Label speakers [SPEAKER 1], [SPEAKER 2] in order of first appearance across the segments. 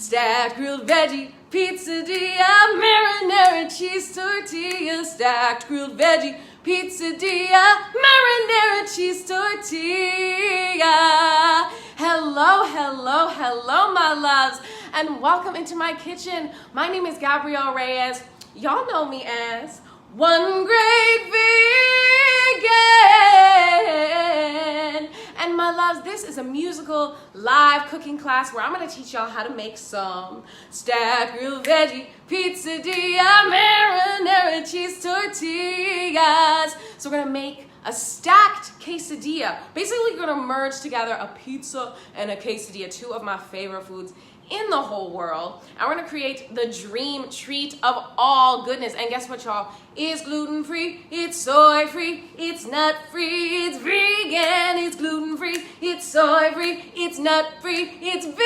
[SPEAKER 1] Stacked grilled veggie pizzadilla, marinara cheese tortilla. Stacked grilled veggie pizzadilla, marinara cheese tortilla. Hello, hello, hello, my loves, and welcome into my kitchen. My name is Gabrielle Reyes. Y'all know me as One Great Vegan. And my loves, this is a musical live cooking class where I'm going to teach y'all how to make some stacked grilled veggie pizzadilla, marinara cheese tortillas. So we're going to make a stacked quesadilla. Basically, we're going to merge together a pizza and a quesadilla, two of my favorite foods in the whole world. And we're gonna create the dream treat of all goodness. And guess what, y'all? It's gluten-free, it's soy-free, it's nut-free, it's vegan, it's gluten-free, it's soy-free, it's nut-free, it's vegan.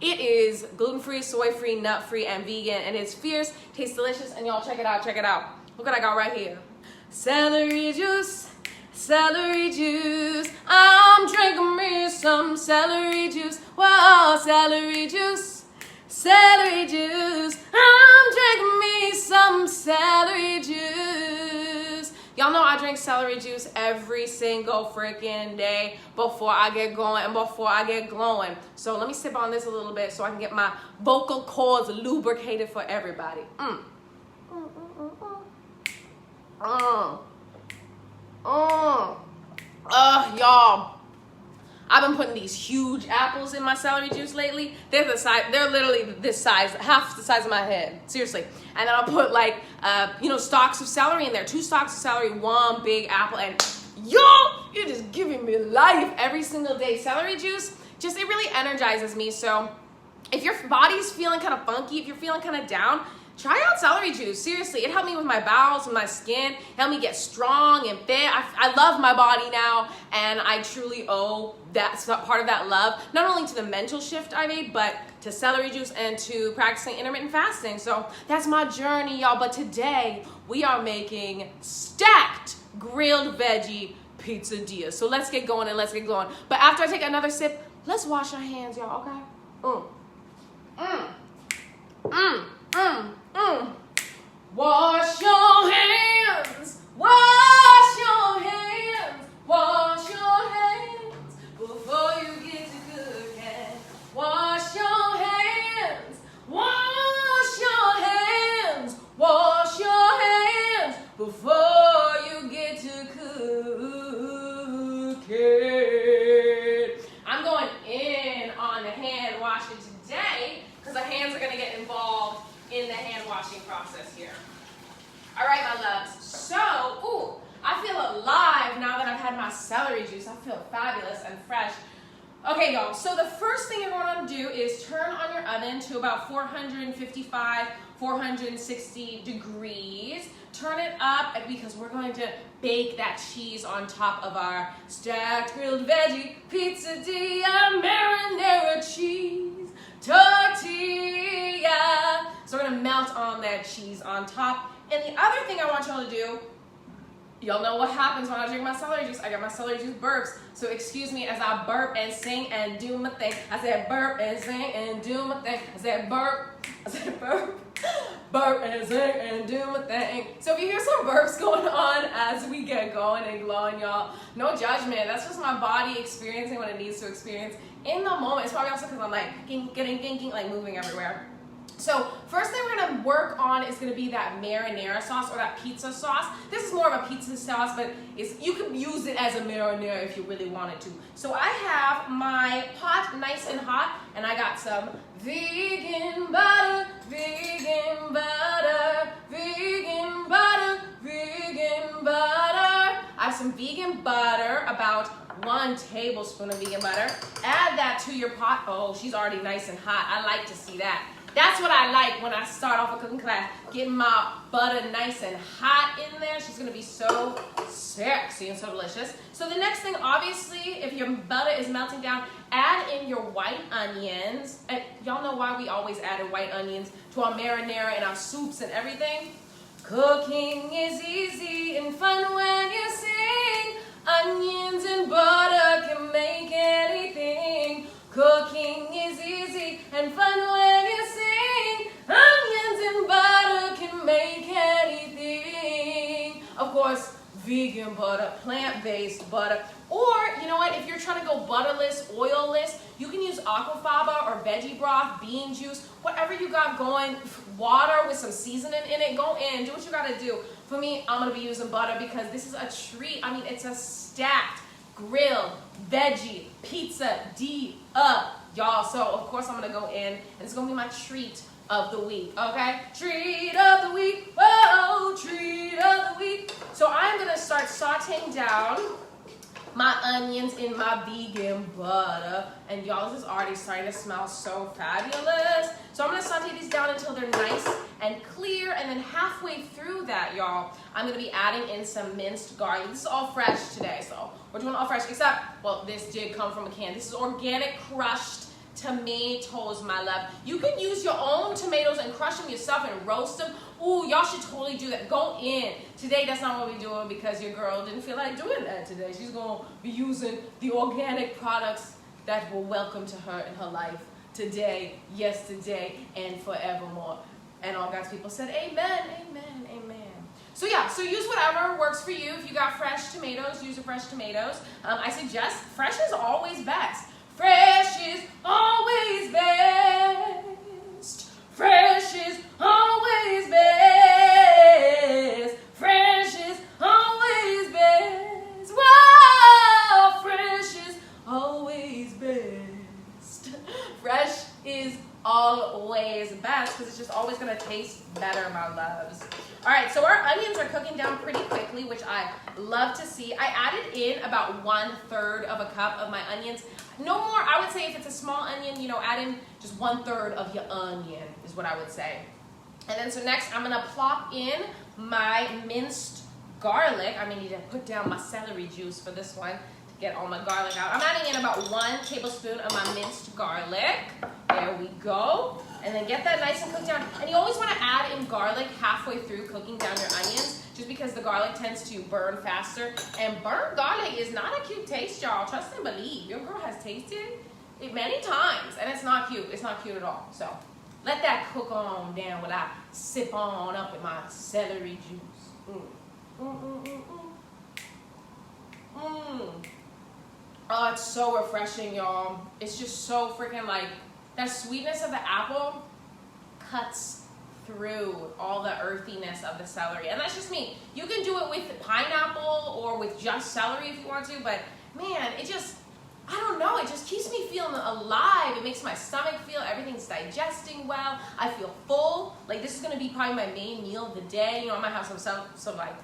[SPEAKER 1] It is gluten-free, soy-free, nut-free, and vegan, and it's fierce, tastes delicious, and y'all check it out, check it out. Look what I got right here. Celery juice. Celery juice, I'm drinking me some celery juice. Whoa, celery juice, celery juice, I'm drinking me some celery juice. Y'all know I drink celery juice every single freaking day before I get going and before I get glowing. So let me sip on this a little bit so I can get my vocal cords lubricated for everybody. Y'all, I've been putting these huge apples in my celery juice lately. They're literally this size, half the size of my head, seriously. And then I'll put like, stalks of celery in there, 2 stalks of celery, 1 big apple, and y'all, it is giving me life every single day. Celery juice, it really energizes me. So if your body's feeling kind of funky, if you're feeling kind of down, try out celery juice. Seriously, it helped me with my bowels and my skin, helped me get strong and fit. I love my body now, and I truly owe that part of that love, not only to the mental shift I made, but to celery juice and to practicing intermittent fasting. So that's my journey, y'all. But today, we are making stacked grilled veggie pizzadilla. So let's get going and let's get going. But after I take another sip, let's wash our hands, y'all, okay? Wash your hands, wash your hands, wash your hands before you get to cooking. Wash your hands, wash your hands, wash your hands before you get to cooking. I'm going in on the hand washing today because the hands are going to get involved in the hand washing process here. All right, my loves. So, I feel alive now that I've had my celery juice. I feel fabulous and fresh. Okay, y'all. So the first thing you're going to do is turn on your oven to about 455, 460 degrees. Turn it up because we're going to bake that cheese on top of our stacked grilled veggie pizzadilla marinara cheese tortilla. So we're gonna melt on that cheese on top. And the other thing I want y'all to do, y'all know what happens when I drink my celery juice. I get my celery juice burps. So excuse me as I burp and sing and do my thing. I said burp and sing and do my thing. I said burp. I said burp. Burp and sing and do my thing. So if you hear some burps going on as we get going and glowing, y'all, no judgment. That's just my body experiencing what it needs to experience in the moment. It's probably also because I'm like getting like moving everywhere. So first thing we're gonna work on is gonna be that marinara sauce or that pizza sauce. This is more of a pizza sauce, but you could use it as a marinara if you really wanted to. So I have my pot nice and hot, and I got some vegan butter, vegan butter, vegan butter, vegan butter. I have some vegan butter, about 1 tablespoon of vegan butter. Add that to your pot. Oh, she's already nice and hot. I like to see that. That's what I like when I start off a cooking class, getting my butter nice and hot in there. She's gonna be so sexy and so delicious. So the next thing, obviously, if your butter is melting down, add in your white onions. And y'all know why we always added white onions to our marinara and our soups and everything? Cooking is easy and fun when you sing. Onions and butter can make anything and fun when you sing. Onions and butter can make anything. Of course, vegan butter, plant-based butter. Or, you know what, if you're trying to go butterless, oilless, you can use aquafaba or veggie broth, bean juice, whatever you got going, water with some seasoning in it, go in, do what you gotta do. For me, I'm gonna be using butter because this is a treat. I mean, it's a stacked, grilled, veggie, pizzadilla, y'all. So, of course, I'm gonna go in, and it's gonna be my treat of the week, okay? Treat of the week, whoa, treat of the week. So I'm gonna start sauteing down my onions in my vegan butter. And y'all, this is already starting to smell so fabulous. So I'm gonna saute these down until they're nice and clear. And then halfway through that, y'all, I'm gonna be adding in some minced garlic. This is all fresh today, so we're doing all fresh, except, well, this did come from a can. This is organic crushed tomatoes, my love. You can use your own tomatoes and crush them yourself and roast them. Ooh, y'all should totally do that. Go in. Today, that's not what we're doing because your girl didn't feel like doing that today. She's going to be using the organic products that were welcome to her in her life today, yesterday, and forevermore. And all God's people said, amen, amen, amen. So yeah, so use whatever works for you. If you got fresh tomatoes, use your fresh tomatoes. I suggest fresh is always best. Fresh is always best. Fresh is always best. Fresh is always best. Wow, fresh is always best. Fresh is always best because it's just always going to taste better, my loves. All right, so our onions are cooking down pretty quickly, which I love to see. I added in about 1/3 of a cup of my onions. No more. I would say if it's a small onion, you know, add in just 1/3 of your onion is what I would say. And then so next I'm gonna plop in my minced garlic. I'm gonna need to put down my celery juice for this one to get all my garlic out. I'm adding in about 1 tablespoon of my minced garlic. There we go. And then get that nice and cooked down. And you always want to add in garlic halfway through cooking down your onions, just because the garlic tends to burn faster. And burnt garlic is not a cute taste, y'all. Trust and believe. Your girl has tasted it many times, and it's not cute. It's not cute at all. So let that cook on down while I sip on up with my celery juice. Oh, it's so refreshing, y'all. It's just so freaking like, that sweetness of the apple cuts through all the earthiness of the celery. And that's just me. You can do it with pineapple or with just celery if you want to, but man, it just, I don't know, it just keeps me feeling alive. It makes my stomach feel everything's digesting well. I feel full. Like this is gonna be probably my main meal of the day. You know, I might have some like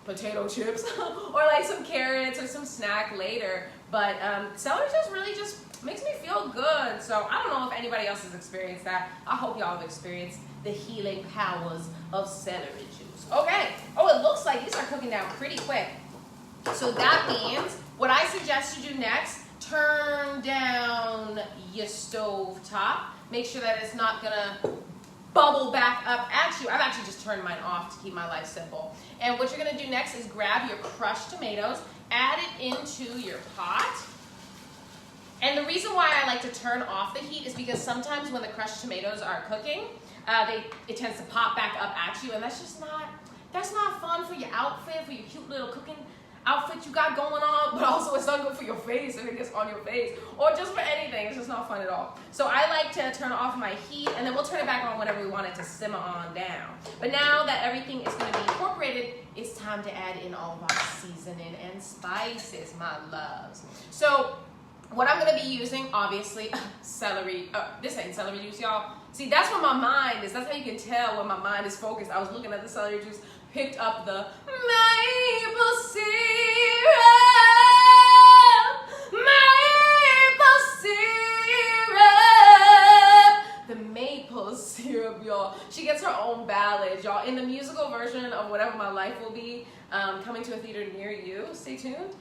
[SPEAKER 1] potato chips or like some carrots or some snack later. But celery just really just makes me feel good. So I don't know if anybody else has experienced that. I hope y'all have experienced the healing powers of celery juice. Okay. Oh, it looks like these are cooking down pretty quick. So that means what I suggest you do next, turn down your stove top. Make sure that it's not gonna bubble back up at you. I've actually just turned mine off to keep my life simple. And what you're gonna do next is grab your crushed tomatoes, add it into your pot. And the reason why I like to turn off the heat is because sometimes when the crushed tomatoes are cooking, it tends to pop back up at you, and that's not fun for your outfit, for your cute little cooking outfit you got going on, but also it's not good for your face if it gets on your face, or just for anything. It's just not fun at all. So I like to turn off my heat, and then we'll turn it back on whenever we want it to simmer on down. But now that everything is going to be incorporated, it's time to add in all of our seasoning and spices, my loves. So what I'm going to be using, obviously, celery. This ain't celery juice, y'all. See, that's where my mind is. That's how you can tell when my mind is focused. I was looking at the celery juice, picked up the maple syrup, maple syrup, the maple syrup, y'all. She gets her own ballad, y'all. In the musical version of Whatever My Life Will Be, coming to a theater near you, stay tuned.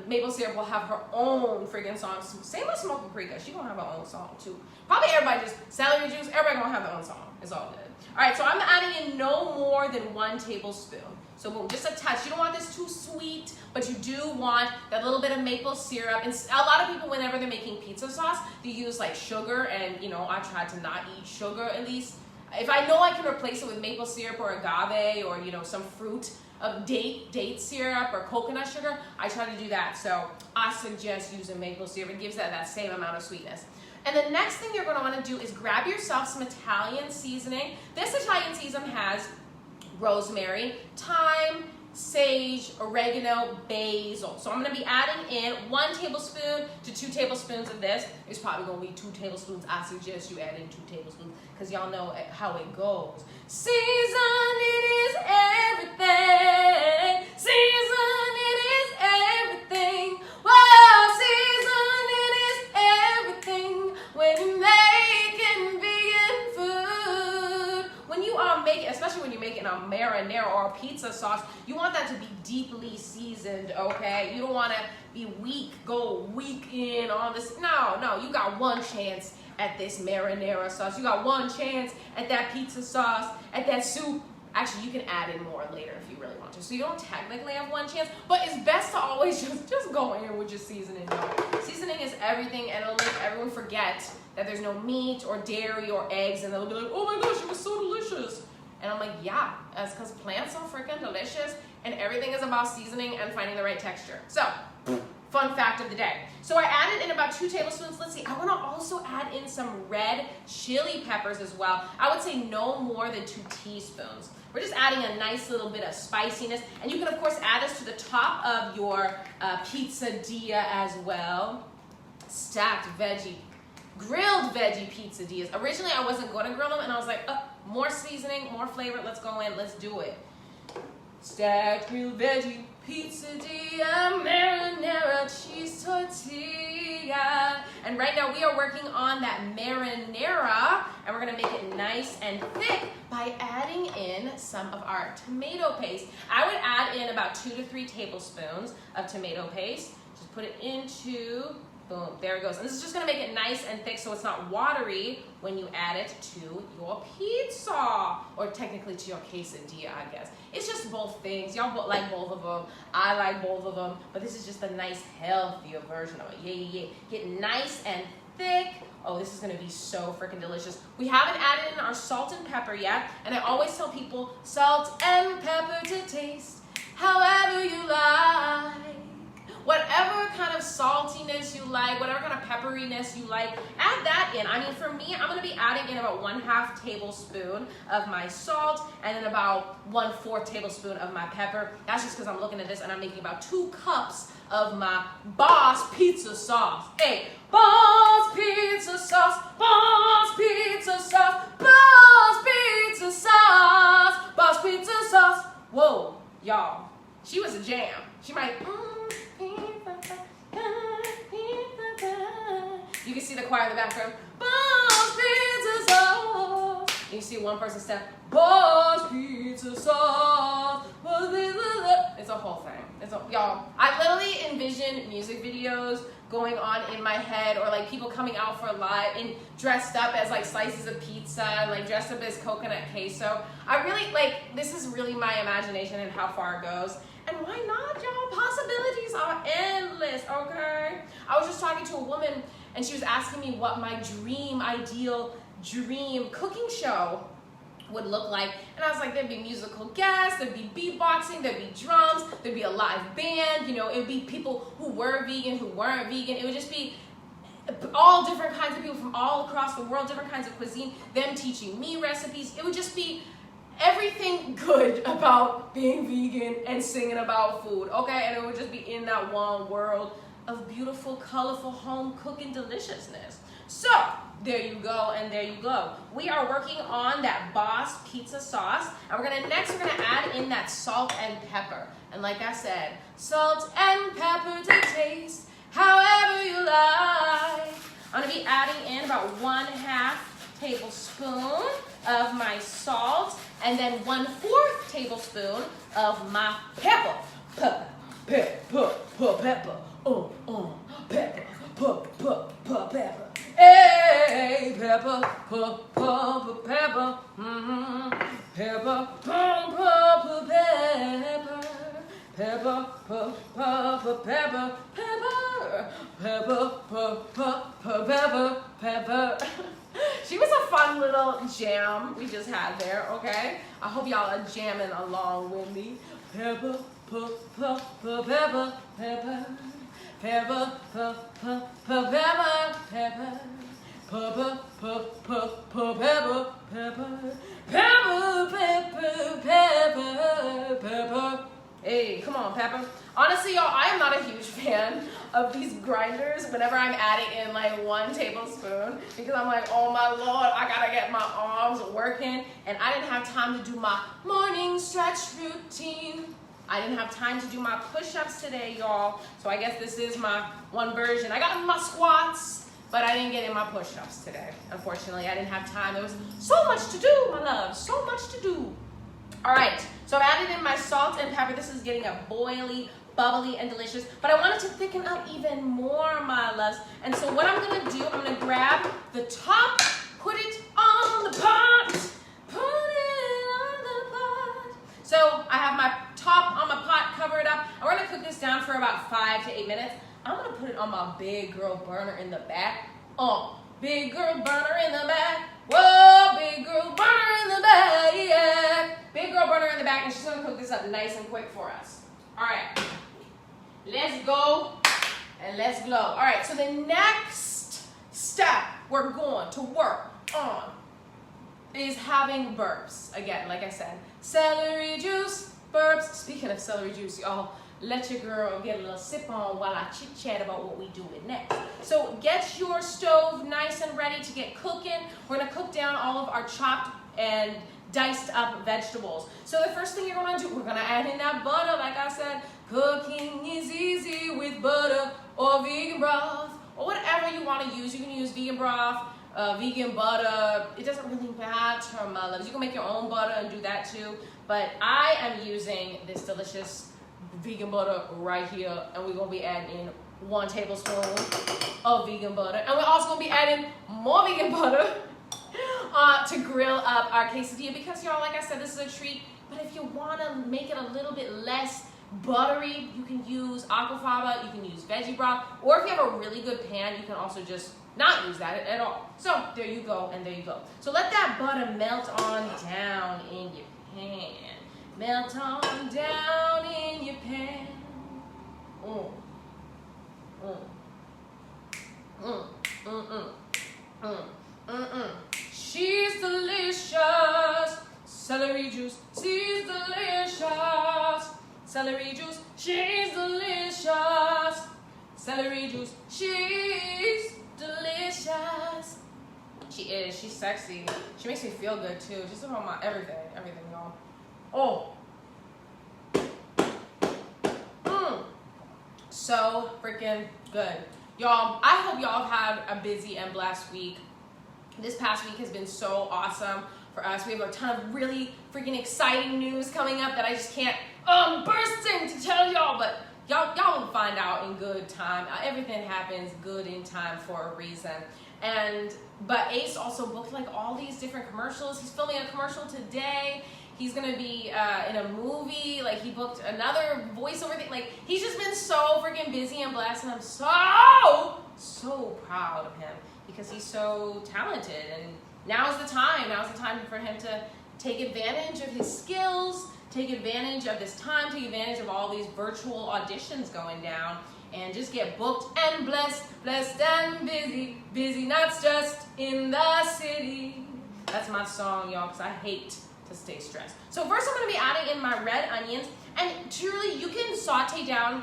[SPEAKER 1] Maple Syrup will have her own freaking song. Same with Smoke Paprika. She gonna have her own song too. Probably everybody just, celery juice, everybody gonna have their own song. It's all good. All right, so I'm adding in no more than 1 tablespoon. So boom, just a touch. You don't want this too sweet, but you do want that little bit of maple syrup. And a lot of people, whenever they're making pizza sauce, they use like sugar, and you know, I try to not eat sugar at least. If I know I can replace it with maple syrup or agave or, you know, some fruit of date syrup or coconut sugar, I try to do that. So I suggest using maple syrup. It gives that same amount of sweetness. And the next thing you're going to want to do is grab yourself some Italian seasoning. This Italian seasoning has rosemary, thyme, sage, oregano, basil. So I'm going to be adding in 1 tablespoon to 2 tablespoons of this. It's probably going to be 2 tablespoons. I suggest you add in 2 tablespoons because y'all know how it goes. Season, it is everything. Season, it is everything. Whoa, season, it is everything. When you're making vegan food. When you are making, especially when you're making a marinara or a pizza sauce, you want that to be deeply seasoned, okay? You don't want to be weak, go weak in on this. No, you got one chance at this marinara sauce. You got one chance at that pizza sauce, at that soup. Actually, you can add in more later if you really want to. So you don't technically have one chance, but it's best to always just go in with your seasoning. Seasoning is everything, and it'll make everyone forget that there's no meat or dairy or eggs, and they'll be like, oh my gosh, it was so delicious. And I'm like, yeah, that's because plants are freaking delicious, and everything is about seasoning and finding the right texture. So, fun fact of the day. So I added in about 2 tablespoons. Let's see, I want to also add in some red chili peppers as well. I would say no more than 2 teaspoons. We're just adding a nice little bit of spiciness. And you can, of course, add this to the top of your pizzadilla as well. Stacked veggie, grilled veggie pizzadillas. Originally, I wasn't going to grill them, and I was like, more seasoning, more flavor. Let's go in. Let's do it. Stacked grilled veggie pizzadilla, marinara cheese tortilla. And right now we are working on that marinara, and we're gonna make it nice and thick by adding in some of our tomato paste. I would add in about 2 to 3 tablespoons of tomato paste. Just put it into, boom, there it goes. And this is just gonna make it nice and thick so it's not watery when you add it to your pizza, or technically to your quesadilla, I guess. It's just both things. Y'all like both of them. I like both of them, but this is just a nice, healthier version of it. Yeah. Get nice and thick. Oh, this is gonna be so freaking delicious. We haven't added in our salt and pepper yet, and I always tell people, salt and pepper to taste, however you like. Whatever kind of saltiness you like, whatever kind of pepperiness you like, add that in. I mean, for me, I'm gonna be adding in about 1/2 tablespoon of my salt, and then about 1/4 tablespoon of my pepper. That's just because I'm looking at this and I'm making about 2 cups of my Boss pizza sauce. Hey, Boss pizza sauce, Boss pizza sauce, Boss pizza sauce, Boss pizza sauce. Whoa, y'all, she was a jam. She might, you can see the choir in the background. Boss pizza sauce. You can see one person step. Boss pizza sauce. It's a whole thing. Y'all, I literally envision music videos going on in my head, or like people coming out for live and dressed up as like slices of pizza and like dressed up as coconut queso. I really like, this is really my imagination and how far it goes. And why not, y'all? Possibilities are endless, okay? I was just talking to a woman, and she was asking me what my ideal dream cooking show would look like. And I was like, there'd be musical guests, there'd be beatboxing, there'd be drums, there'd be a live band, you know, it'd be people who were vegan, who weren't vegan. It would just be all different kinds of people from all across the world, different kinds of cuisine, them teaching me recipes. It would just be everything good about being vegan and singing about food, okay? And it would just be in that one world of beautiful, colorful home cooking deliciousness. So, there you go, and there you go. We are working on that Boss pizza sauce, and we're gonna add in that salt and pepper. And like I said, salt and pepper to taste, however you like. I'm gonna be adding in about 1/2 tablespoon of my salt, and then 1/4 tablespoon of my pepper. Pepper, pepper, pepper, pepper. Hey, pepper, pepper, pepper, pepper, pepper. pepper, pepper, pepper, pepper, pepper, pepper, pepper, pepper. She was a fun little jam we just had there, okay? I hope y'all are jamming along with me. Pepper, pepper, pepper, pepper, pepper, pepper, pepper, pepper, pepper. Pepper, pepper, pepper, pepper, pepper, pepper, pepper, pepper. Hey, come on, Pepper. Honestly, y'all, I am not a huge fan of these grinders whenever I'm adding in like 1 tablespoon because I'm like, oh my Lord, I gotta get my arms working, and I didn't have time to do my morning stretch routine. I didn't have time to do my push-ups today, y'all. So I guess this is my one version. I got my squats, but I didn't get in my push-ups today. Unfortunately, I didn't have time. There was so much to do, my love, so much to do. All right, so I've added in my salt and pepper. This is getting a boily, bubbly, and delicious, but I wanted to thicken up even more, my loves. And so what I'm gonna do, I'm gonna grab the top, put it on the pot, put it on the pot. So I have my top on my pot, cover it up, and we're gonna cook this down for about 5 to 8 minutes. I'm gonna put it on my big girl burner in the back. Big girl burner in the back. Whoa, big girl burner in the back, yeah. Big girl burner in the back, and she's gonna cook this up nice and quick for us. All right, let's go and let's glow. All right, so the next step we're going to work on is having burps. Again, like I said, celery juice, burps. Speaking of celery juice, y'all, let your girl get a little sip on while I chit chat about what we doing next. So get your stove nice and ready to get cooking. We're gonna cook down all of our chopped and diced up vegetables. So the first thing you're gonna do, we're gonna add in that butter. Like I said, cooking is easy with butter or vegan broth or whatever you wanna use. You can use vegan broth, vegan butter. It doesn't really matter, my loves. You can make your own butter and do that too. But I am using this delicious vegan butter right here, and we're gonna be adding in 1 tablespoon of vegan butter, and we're also gonna be adding more vegan butter to grill up our quesadilla, because y'all, like I said, this is a treat. But if you want to make it a little bit less buttery, you can use aquafaba, you can use veggie broth, or if you have a really good pan, you can also just not use that at all. So there you go, and there you go. So let that butter melt on down in your pan. Melt on down in your pan. She's delicious. Celery juice, she's delicious. Celery juice, she's delicious. Celery juice, she's delicious. She is, she's sexy. She makes me feel good too. Just about my everything, y'all. So freaking good. Y'all, I hope y'all have had a busy and blessed week. This past week has been so awesome for us. We have a ton of really freaking exciting news coming up that I just can't burst in to tell y'all, but y'all will find out in good time. Everything happens good in time for a reason. But Ace also booked like all these different commercials. He's filming a commercial today. He's gonna be in a movie. Like, he booked another voiceover thing. Like, he's just been so freaking busy and blessed, and I'm so proud of him because he's so talented. And now's the time for him to take advantage of his skills, take advantage of this time, take advantage of all these virtual auditions going down, and just get booked and blessed and busy, not just in the city. That's my song, y'all, because I hate to stay stressed. So first I'm going to be adding in my red onions, and truly you can saute down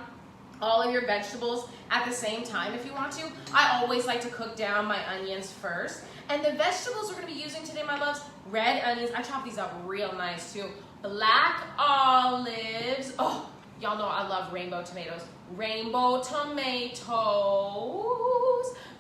[SPEAKER 1] all of your vegetables at the same time if you want to. I always like to cook down my onions first. And the vegetables we're going to be using today, my loves, red onions. I chop these up real nice too. Black olives. Oh, y'all know I love rainbow tomatoes. Rainbow tomatoes.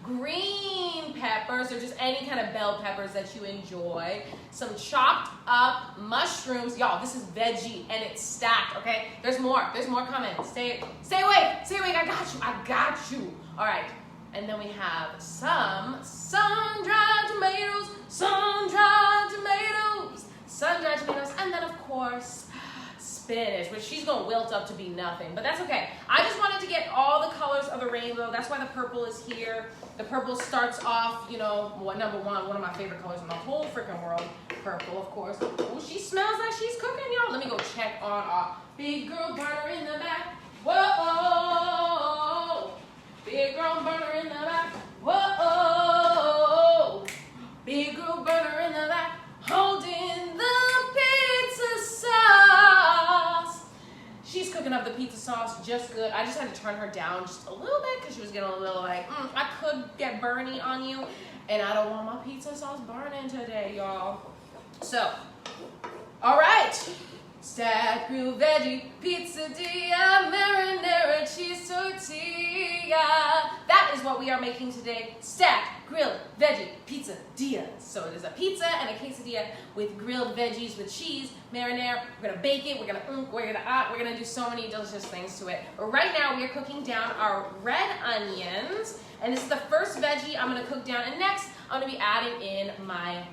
[SPEAKER 1] Green peppers, or just any kind of bell peppers that you enjoy. Some chopped up mushrooms. Y'all, this is veggie and it's stacked, okay? There's more coming. Stay awake, I got you. All right, and then we have some sun-dried tomatoes, and then of course, spinach, which she's gonna wilt up to be nothing, but that's okay. I just wanted to get all the colors of the rainbow. That's why the purple is here. The purple starts off, you know, number one of my favorite colors in the whole freaking world. Purple, of course. Oh, she smells like she's cooking, y'all. Let me go check on our big girl burner in the back. Whoa, big girl burner in the back. Whoa, big girl burner in the back, holding the pizza sauce. She's cooking up the pizza sauce just good. I just had to turn her down just a little bit because she was getting a little like, I could get burny on you, and I don't want my pizza sauce burning today, y'all. So, all right. Stacked grilled veggie pizzadilla, marinara cheese tortilla. That is what we are making today. Stacked grilled veggie pizzadilla. So it is a pizza and a quesadilla with grilled veggies with cheese, marinara. We're gonna bake it. We're gonna do so many delicious things to it. But right now we are cooking down our red onions, and this is the first veggie I'm gonna cook down. And next I'm gonna be adding in my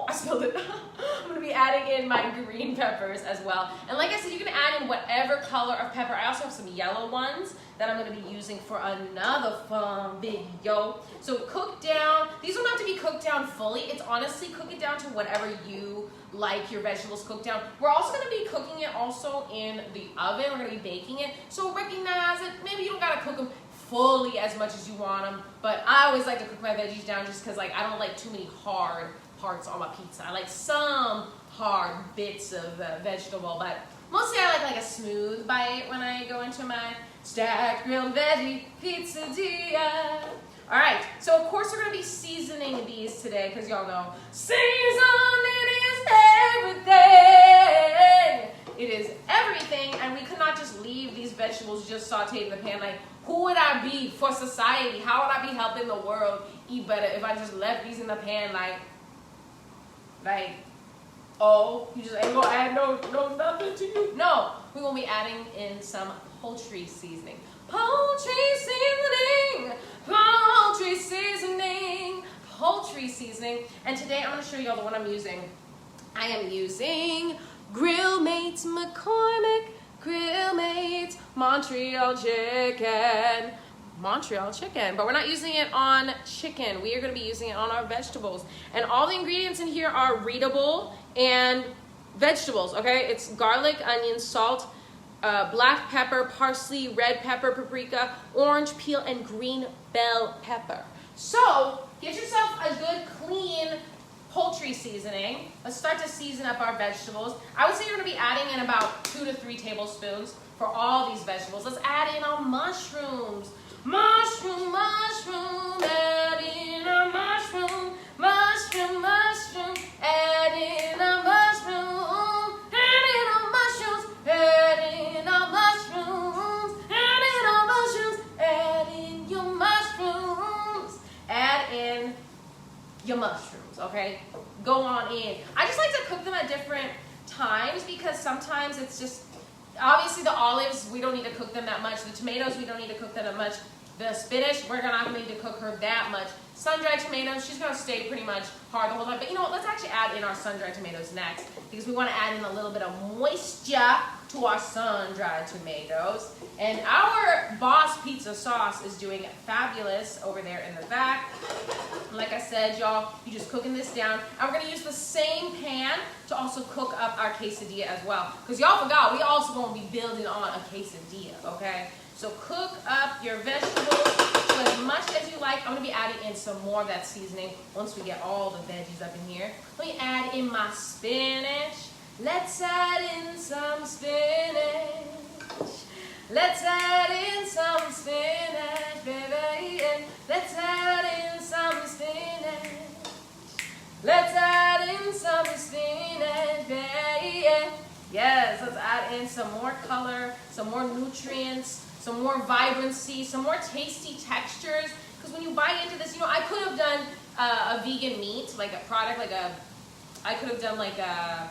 [SPEAKER 1] I spilled it. I'm gonna be adding in my green peppers as well. And like I said, you can add in whatever color of pepper. I also have some yellow ones that I'm gonna be using for another fun video. So cook down, these don't have to be cooked down fully. It's honestly, cook it down to whatever you like your vegetables cooked down. We're also gonna be cooking it also in the oven. We're gonna be baking it. So recognize it, maybe you don't gotta cook them fully as much as you want them, but I always like to cook my veggies down just because like I don't like too many hard parts on my pizza. I like some hard bits of the vegetable, but mostly I like a smooth bite when I go into my stacked grilled veggie pizzadilla. All right, so of course we're gonna be seasoning these today because y'all know seasoning is everything. It is everything, and we could not just leave these vegetables just sauteed in the pan. Like, who would I be for society? How would I be helping the world eat better if I just left these in the pan like, oh, you just ain't gonna add no nothing to you? No, we're gonna be adding in some poultry seasoning. Poultry seasoning. And today I'm gonna show you all the one I'm using. I am using Grill Mates McCormick, Grill Mates Montreal chicken. But we're not using it on chicken. We are going to be using it on our vegetables. And all the ingredients in here are readable and vegetables, okay? It's garlic, onion, salt, black pepper, parsley, red pepper, paprika, orange peel, and green bell pepper. So get yourself a good, clean poultry seasoning. Let's start to season up our vegetables. I would say you're going to be adding in about 2 to 3 tablespoons for all these vegetables. Let's add in our mushrooms. Mushroom, add in a mushroom, add in a mushroom, add in a mushrooms, add in a mushrooms, add in a mushrooms, add in your mushrooms, add in your mushrooms, okay? Go on in. I just like to cook them at different times because sometimes it's just, obviously the olives, we don't need to cook them that much. The tomatoes, we don't need to cook them that much. The spinach, we're not going to need to cook her that much. Sun-dried tomatoes, she's going to stay pretty much hard the whole time. But you know what, let's actually add in our sun-dried tomatoes next because we want to add in a little bit of moisture to our sun-dried tomatoes. And our boss pizza sauce is doing fabulous over there in the back. Like I said, y'all, you just cooking this down. And we're going to use the same pan to also cook up our quesadilla as well. Because y'all forgot, we also going to be building on a quesadilla, okay? So cook up your vegetables to as much as you like. I'm going to be adding in some more of that seasoning once we get all the veggies up in here. Let me add in my spinach. Let's add in some spinach. Let's add in some spinach, baby. Let's add in some spinach. Let's add in some spinach, baby. Yes, let's add in some more color, some more nutrients, some more vibrancy, some more tasty textures. Because when you bite into this, you know, I could have done a vegan meat, like a product, I could have done like a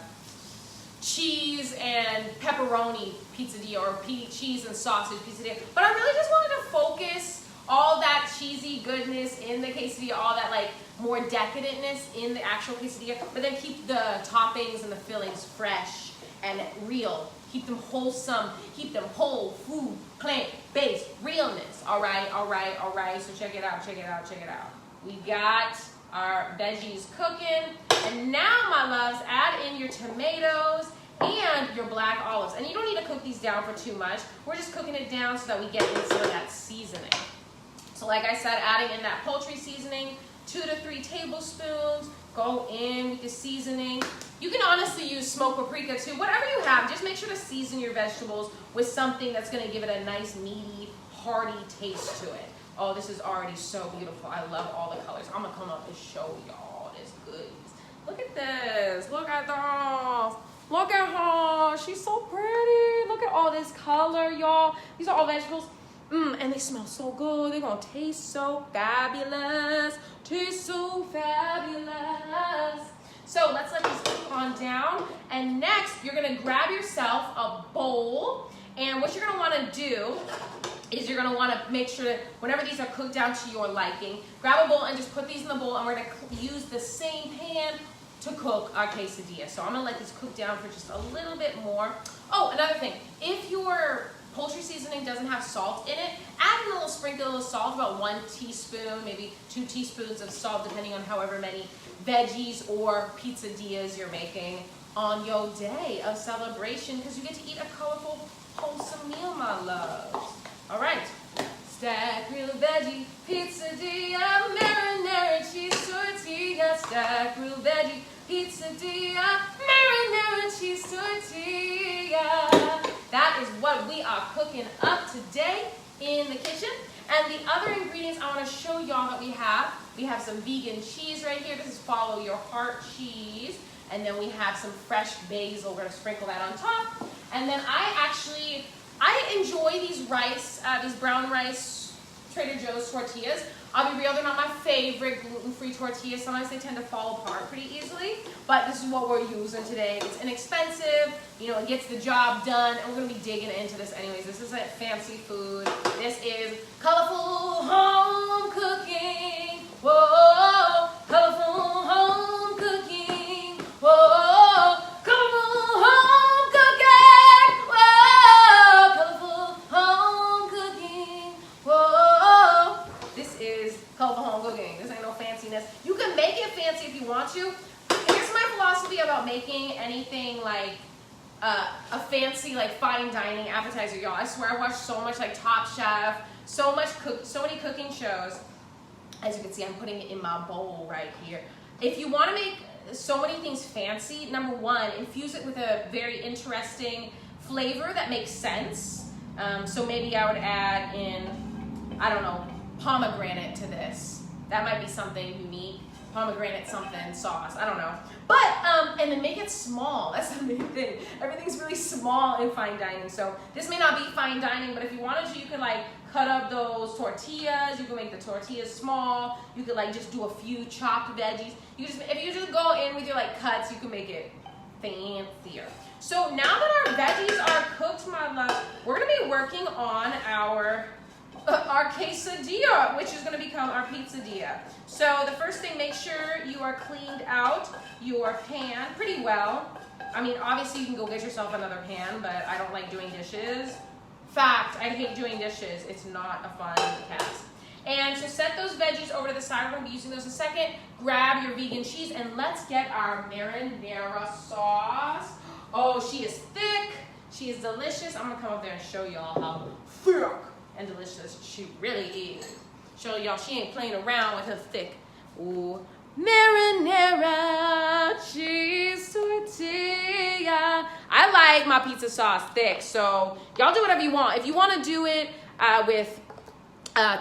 [SPEAKER 1] cheese and pepperoni pizzadilla or cheese and sausage pizzadilla. But I really just wanted to focus all that cheesy goodness in the quesadilla, all that like more decadentness in the actual quesadilla, but then keep the toppings and the fillings fresh and real. Keep them wholesome. Keep them whole food, plant-based realness. All right, all right, all right. So check it out, check it out, check it out. We got our veggies cooking. And now, my loves, add in your tomatoes and your black olives. And you don't need to cook these down for too much. We're just cooking it down so that we get in some of that seasoning. So like I said, adding in that poultry seasoning, 2 to 3 tablespoons. Go in with the seasoning. You can honestly use smoked paprika too, whatever you have. Just make sure to season your vegetables with something that's gonna give it a nice, meaty, hearty taste to it. Oh, this is already so beautiful. I love all the colors. I'm gonna come up and show y'all this goodies. Look at this, look at this. Look at her, she's so pretty. Look at all this color, y'all. These are all vegetables. And they smell so good. They're gonna taste so fabulous. Taste so fabulous. So let's let these cook on down. And next, you're gonna grab yourself a bowl. And what you're gonna wanna do is you're gonna wanna make sure that whenever these are cooked down to your liking, grab a bowl and just put these in the bowl, and we're gonna use the same pan to cook our quesadilla. So I'm gonna let these cook down for just a little bit more. Oh, another thing, if your poultry seasoning doesn't have salt in it, add in a little sprinkle of salt, about 1 teaspoon, maybe 2 teaspoons of salt, depending on however many veggies or pizzadillas you're making on your day of celebration, because you get to eat a colorful, wholesome meal, my loves. All right, stacked grilled veggie pizzadilla, marinara cheese tortilla, stacked grilled veggie pizzadilla, marinara cheese tortilla. That is what we are cooking up today in the kitchen. And the other ingredients I want to show y'all that we have some vegan cheese right here. This is Follow Your Heart cheese. And then we have some fresh basil. We're going to sprinkle that on top. And then I enjoy these brown rice Trader Joe's tortillas. I'll be real, they're not my favorite gluten-free tortillas. Sometimes they tend to fall apart pretty easily, but this is what we're using today. It's inexpensive, you know, it gets the job done, and we're gonna be digging into this anyways. This isn't fancy food. This is colorful home cooking. Whoa, colorful home cooking. Whoa, colorful home cooking. Whoa, colorful home cooking. Whoa. This is colorful home cooking. This ain't no fanciness. You can make it fancy if you want to. Here's my philosophy about making anything like a fancy, like fine dining appetizer, y'all. I swear I watch so much like Top Chef, so many cooking shows. As you can see, I'm putting it in my bowl right here. If you want to make so many things fancy, number one, infuse it with a very interesting flavor that makes sense. So maybe I would add in, I don't know, pomegranate to this. That might be something unique. Pomegranate something sauce, I don't know. But, and then make it small. That's the main thing. Everything's really small in fine dining. So this may not be fine dining, but if you wanted to, you could like cut up those tortillas. You can make the tortillas small. You could like just do a few chopped veggies. If you just go in with your like cuts, you can make it fancier. So now that our veggies are cooked, my love, we're gonna be working on our quesadilla, which is going to become our pizzadilla. So the first thing, make sure you are cleaned out your pan pretty well. I mean, obviously you can go get yourself another pan, but I don't like doing dishes. Fact, I hate doing dishes. It's not a fun task. And so set those veggies over to the side. We're going to be using those in a second. Grab your vegan cheese and let's get our marinara sauce. Oh, she is thick. She is delicious. I'm going to come up there and show y'all how thick and delicious she really is. Show y'all she ain't playing around with her thick. Ooh, marinara cheese tortilla. I like my pizza sauce thick, so y'all do whatever you want. If you want to do it with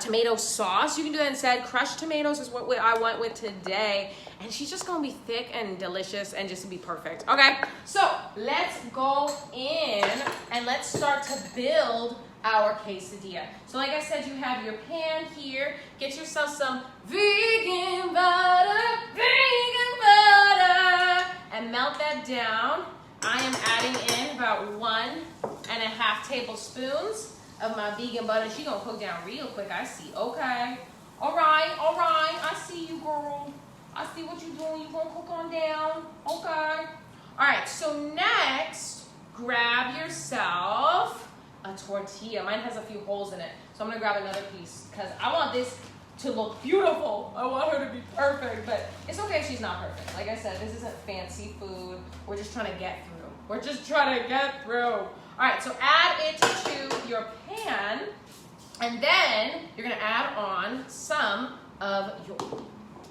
[SPEAKER 1] tomato sauce, you can do that instead. Crushed tomatoes is what I went with today, and she's just gonna be thick and delicious and just be perfect. Okay, so let's go in and let's start to build our quesadilla. So like I said, you have your pan here. Get yourself some vegan butter, and melt that down. I am adding in about 1.5 tablespoons of my vegan butter. She's gonna cook down real quick, I see. Okay, all right, I see you, girl. I see what you're doing. You gonna cook on down, okay. All right, so next, grab yourself a tortilla. Mine has a few holes in it, so I'm gonna grab another piece because I want this to look beautiful. I want her to be perfect, but it's okay if she's not perfect. Like I said, this isn't fancy food. We're just trying to get through. We're just trying to get through. All right, so add it to your pan, and then you're gonna add on some of your,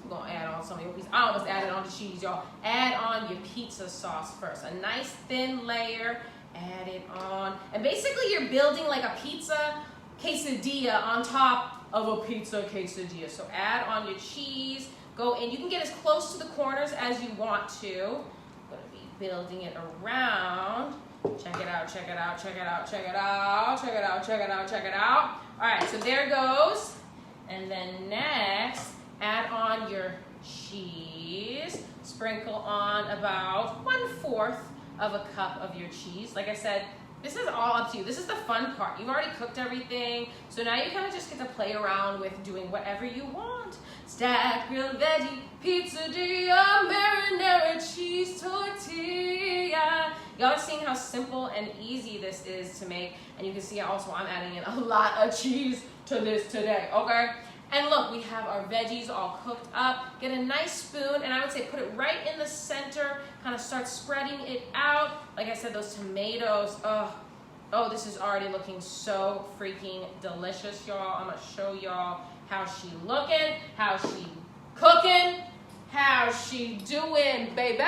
[SPEAKER 1] we're gonna add on some of your pizza. I almost added on the cheese, y'all. Add on your pizza sauce first. A nice thin layer, add it on. And basically you're building like a pizza quesadilla on top of a pizza quesadilla. So add on your cheese, go in. You can get as close to the corners as you want to. I'm gonna be building it around. Check it out, check it out, check it out, check it out, check it out, check it out, check it out. All right, so there goes. And then next, add on your cheese. Sprinkle on about 1/4 of a cup of your cheese. Like I said, this is all up to you. This is the fun part. You've already cooked everything, so now you kind of just get to play around with doing whatever you want. Stacked grilled veggie pizzadilla, marinara cheese tortilla. Y'all are seeing how simple and easy this is to make, and you can see also I'm adding in a lot of cheese to this today, okay? And look, we have our veggies all cooked up. Get a nice spoon, and I would say put it right in the center, kind of start spreading it out. Like I said, those tomatoes, oh, this is already looking so freaking delicious, y'all. I'm gonna show y'all how she looking, how she cooking, how she doing, baby.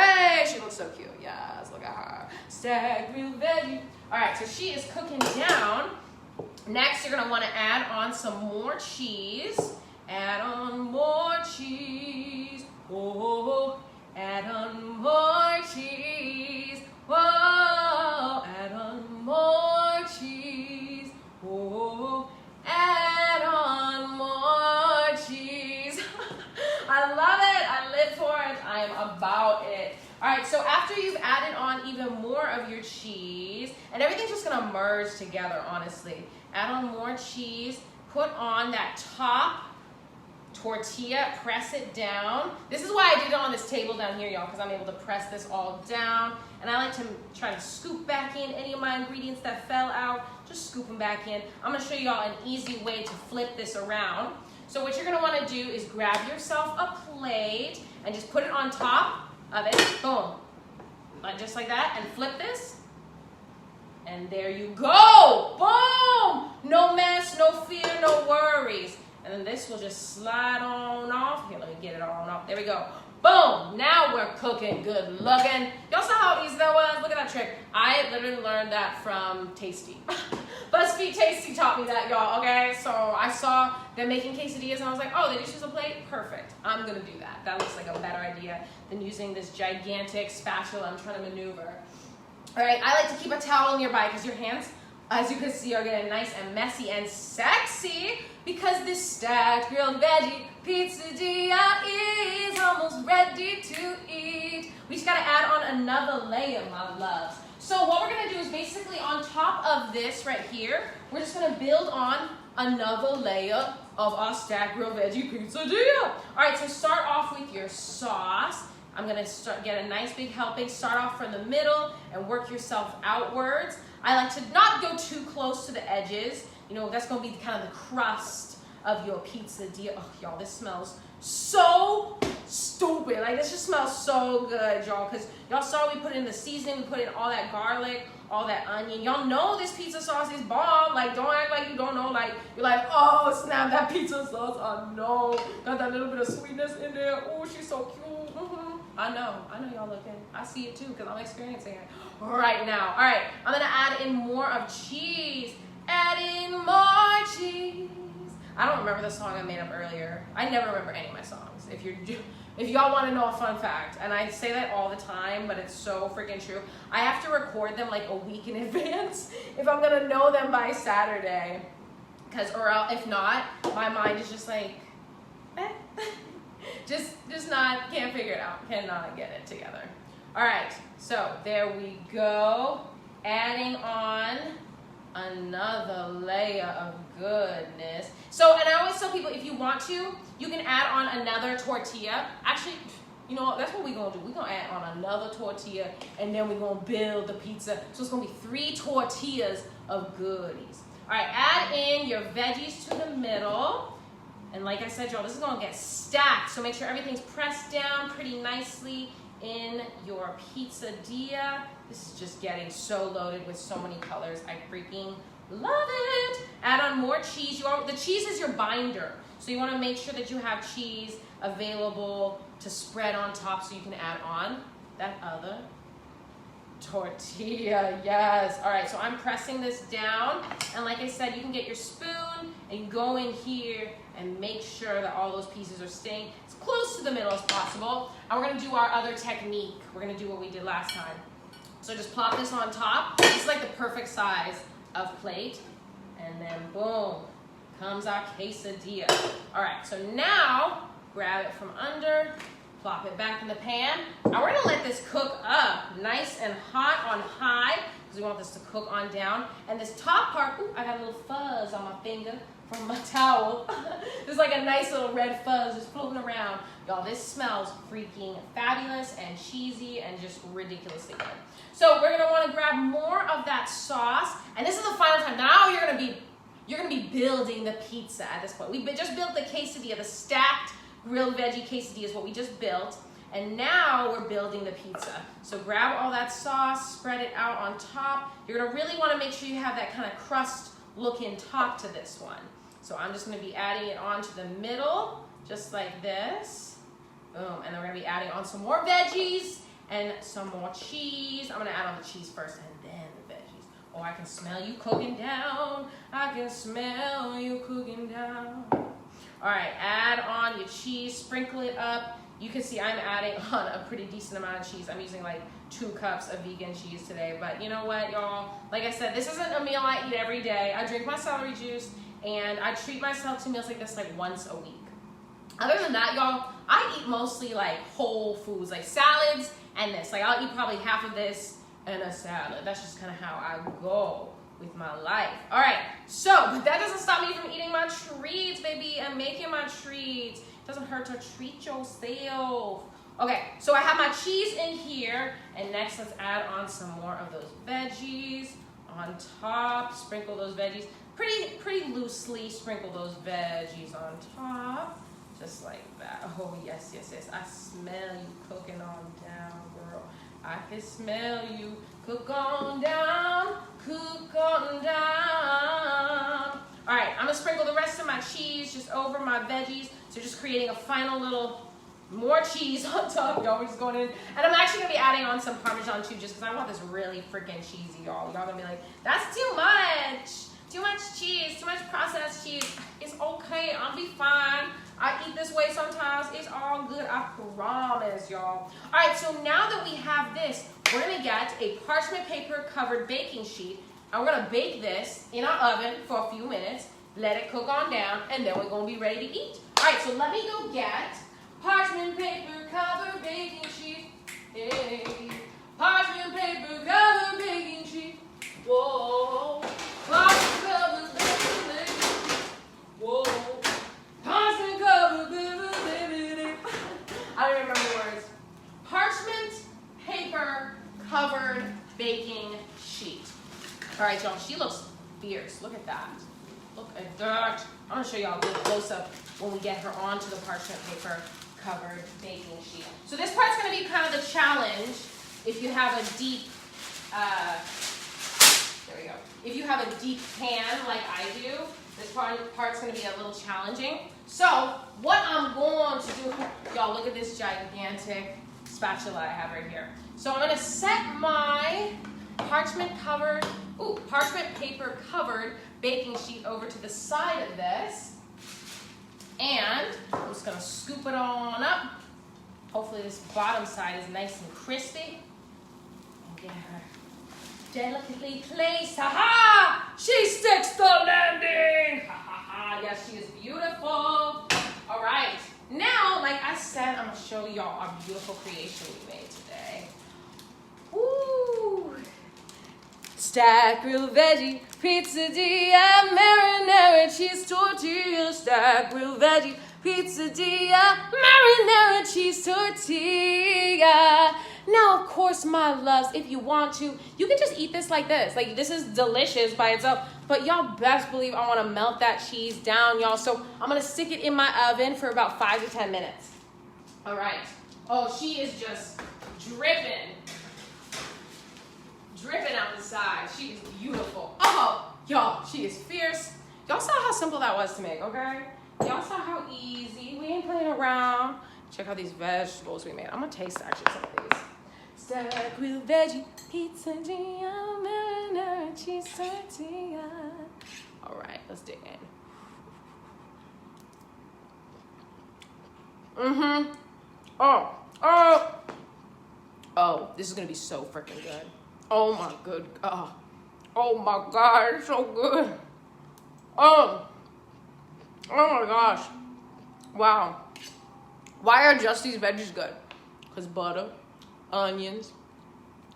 [SPEAKER 1] She looks so cute, yes, look at her. Stacked grilled veggie. All right, so she is cooking down. Next, you're gonna wanna add on some more cheese. Add on more cheese. Whoa, add on more cheese. Whoa, add on more cheese. Whoa, add on more cheese. I love it, I live for it, I am about it. All right, so after you've added on even more of your cheese, and everything's just gonna merge together, honestly. Add on more cheese, put on that top tortilla, press it down. This is why I did it on this table down here, y'all, because I'm able to press this all down. And I like to try to scoop back in any of my ingredients that fell out, just scoop them back in. I'm gonna show y'all an easy way to flip this around. So what you're gonna wanna do is grab yourself a plate and just put it on top of it, boom, just like that, and flip this. And there you go, boom! No mess, no fear, no worries. And then this will just slide on off. Here, let me get it on off. There we go. Boom! Now we're cooking good looking. Y'all saw how easy that was? Look at that trick. I literally learned that from Tasty. BuzzFeed Tasty taught me that, y'all, okay? So I saw them making quesadillas and I was like, oh, they just use a plate? Perfect. I'm gonna do that. That looks like a better idea than using this gigantic spatula I'm trying to maneuver. All right, I like to keep a towel nearby because your hands, as you can see, are getting nice and messy and sexy because this stacked grilled veggie pizzadilla is almost ready to eat. We just gotta add on another layer, my loves. So what we're gonna do is basically on top of this right here, we're just gonna build on another layer of our stacked grilled veggie pizzadilla. All right, so start off with your sauce. I'm gonna get a nice big helping. Start off from the middle and work yourself outwards. I like to not go too close to the edges. You know, that's gonna be kind of the crust of your pizzadilla. Oh, y'all, this smells so stupid. Like, this just smells so good, y'all, because y'all saw we put in the seasoning, we put in all that garlic, all that onion. Y'all know this pizza sauce is bomb. Like, don't act like you don't know. Like, you're like, oh, snap, that pizza sauce, I know. Got that little bit of sweetness in there. Oh, she's so cute. I know y'all looking. I see it too because I'm experiencing it right now. All right, I'm gonna add in more of cheese. Adding more cheese. I don't remember the song I made up earlier. I never remember any of my songs. If y'all want to know a fun fact, and I say that all the time, but it's so freaking true. I have to record them like a week in advance if I'm gonna know them by Saturday, or if not, my mind is just like, just not, can't figure it out, cannot get it together. All right, so there we go. Adding on another layer of goodness. So, and I always tell people, if you want to, you can add on another tortilla. Actually, You know what? That's what we're gonna do. We're gonna add on another tortilla, and then we're gonna build the pizza. So it's gonna be 3 tortillas of goodies. All right, add in your veggies to the middle. And like I said, y'all, this is gonna get stacked. So make sure everything's pressed down pretty nicely in your pizzadilla. This is just getting so loaded with so many colors. I freaking love it. Add on more cheese. The cheese is your binder. So you wanna make sure that you have cheese available to spread on top so you can add on that other tortilla. Yes. All right, so I'm pressing this down. And like I said, you can get your spoon and go in here and make sure that all those pieces are staying as close to the middle as possible. And we're gonna do our other technique. We're gonna do what we did last time. So just plop this on top. This is like the perfect size of plate. And then boom, comes our quesadilla. All right, so now grab it from under, plop it back in the pan. Now we're gonna let this cook up nice and hot on high because we want this to cook on down. And this top part, ooh, I got a little fuzz on my finger from my towel. There's like a nice little red fuzz just floating around. Y'all, this smells freaking fabulous and cheesy and just ridiculously good. So we're gonna wanna grab more of that sauce. And this is the final time. Now you're gonna be building the pizza at this point. We just built the quesadilla, the stacked grilled veggie quesadilla is what we just built. And now we're building the pizza. So grab all that sauce, spread it out on top. You're gonna really wanna make sure you have that kind of crust looking top to this one. So I'm just gonna be adding it onto the middle, just like this. Boom, and then we're gonna be adding on some more veggies and some more cheese. I'm gonna add on the cheese first and then the veggies. Oh, I can smell you cooking down. I can smell you cooking down. All right, add on your cheese, sprinkle it up. You can see I'm adding on a pretty decent amount of cheese. I'm using like 2 cups of vegan cheese today, but you know what, y'all? Like I said, this isn't a meal I eat every day. I drink my celery juice, and I treat myself to meals like this like once a week. Other than that, y'all, I eat mostly like whole foods, like salads and this. Like I'll eat probably half of this and a salad. That's just kind of how I go with my life. All right, so, but that doesn't stop me from eating my treats, baby, and making my treats. It doesn't hurt to treat yourself. Okay, so I have my cheese in here, and next let's add on some more of those veggies on top. Sprinkle those veggies, pretty loosely sprinkle those veggies on top, just like that. Oh, yes, yes, yes. I smell you cooking on down, girl. I can smell you. Cook on down, cook on down. All right, I'm gonna sprinkle the rest of my cheese just over my veggies. So just creating a final little more cheese on top. Y'all, we're just going in. And I'm actually gonna be adding on some Parmesan too, just because I want this really freaking cheesy, y'all. Y'all gonna be like, that's too much. Too much cheese, too much processed cheese. It's okay, I'll be fine. I eat this way sometimes. It's all good, I promise, y'all. All right, so now that we have this, we're gonna get a parchment paper covered baking sheet, and we're gonna bake this in our oven for a few minutes, let it cook on down, and then we're gonna be ready to eat. All right, so let me go get parchment paper covered baking sheet. Hey, parchment paper covered baking sheet. Whoa, parchment covered baking sheet. Whoa, parchment covered baking. I don't remember the words. Parchment paper covered baking sheet. All right, y'all, she looks fierce. Look at that. Look at that. I'm gonna show y'all a little close up when we get her onto the parchment paper covered baking sheet. So this part's gonna be kind of the challenge if you have a deep, there we go. If you have a deep pan like I do, this part's gonna be a little challenging. So what I'm going to do, y'all look at this gigantic spatula I have right here. So I'm gonna set my parchment paper covered baking sheet over to the side of this. And I'm just gonna scoop it on up. Hopefully this bottom side is nice and crispy. And get her delicately placed. Ha-ha! She sticks the landing! Ha-ha-ha! Yes, she is beautiful. All right. Now, like I said, I'm gonna show y'all our beautiful creation we made today. Woo! Stacked grilled veggie pizzadilla, marinara cheese tortilla. Stacked grilled veggie pizzadilla, marinara marinara cheese tortilla. Now, of course, my loves, if you want to, you can just eat this like this. Like, this is delicious by itself. But y'all best believe I want to melt that cheese down, y'all. So I'm going to stick it in my oven for about 5 to 10 minutes. All right. Oh, she is just dripping. Dripping out the side. She is beautiful. Oh, y'all, she is fierce. Y'all saw how simple that was to make, okay? Y'all saw how easy. We ain't playing around. Check out these vegetables we made. I'm going to taste actually some of these. Stacked veggie pizzadilla, marinara cheese tortilla. All right, let's dig in. Oh, this is gonna be so freaking good. Oh my good, oh my God, it's so good. Oh my gosh, wow. Why are just these veggies good? Because butter, onions,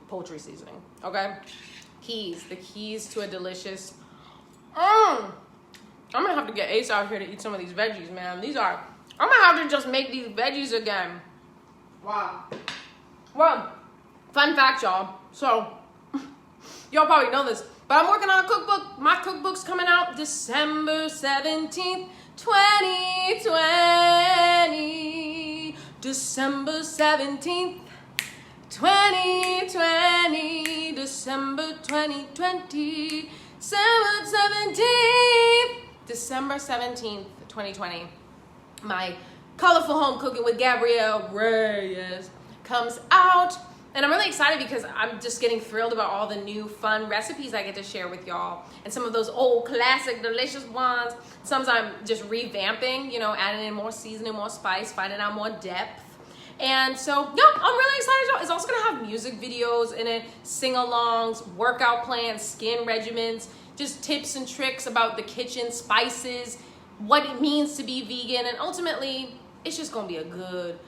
[SPEAKER 1] poultry seasoning, okay? The keys to a delicious, I'm gonna have to get Ace out here to eat some of these veggies, man. I'm gonna have to just make these veggies again. Wow. Well, fun fact, y'all. So, y'all probably know this, but I'm working on a cookbook. My cookbook's coming out December 17th, 2020. December 17th, 2020. December 2020. December 17th, 2020. My colorful home cooking with Gabrielle Reyes comes out, and I'm really excited because I'm just getting thrilled about all the new fun recipes I get to share with y'all, and some of those old classic delicious ones. Some I'm just revamping, you know, adding in more seasoning, more spice, finding out more depth. And so, yeah, I'm really excited. It's also gonna have music videos in it, sing-alongs, workout plans, skin regimens, just tips and tricks about the kitchen, spices, what it means to be vegan, and ultimately, it's just gonna be a good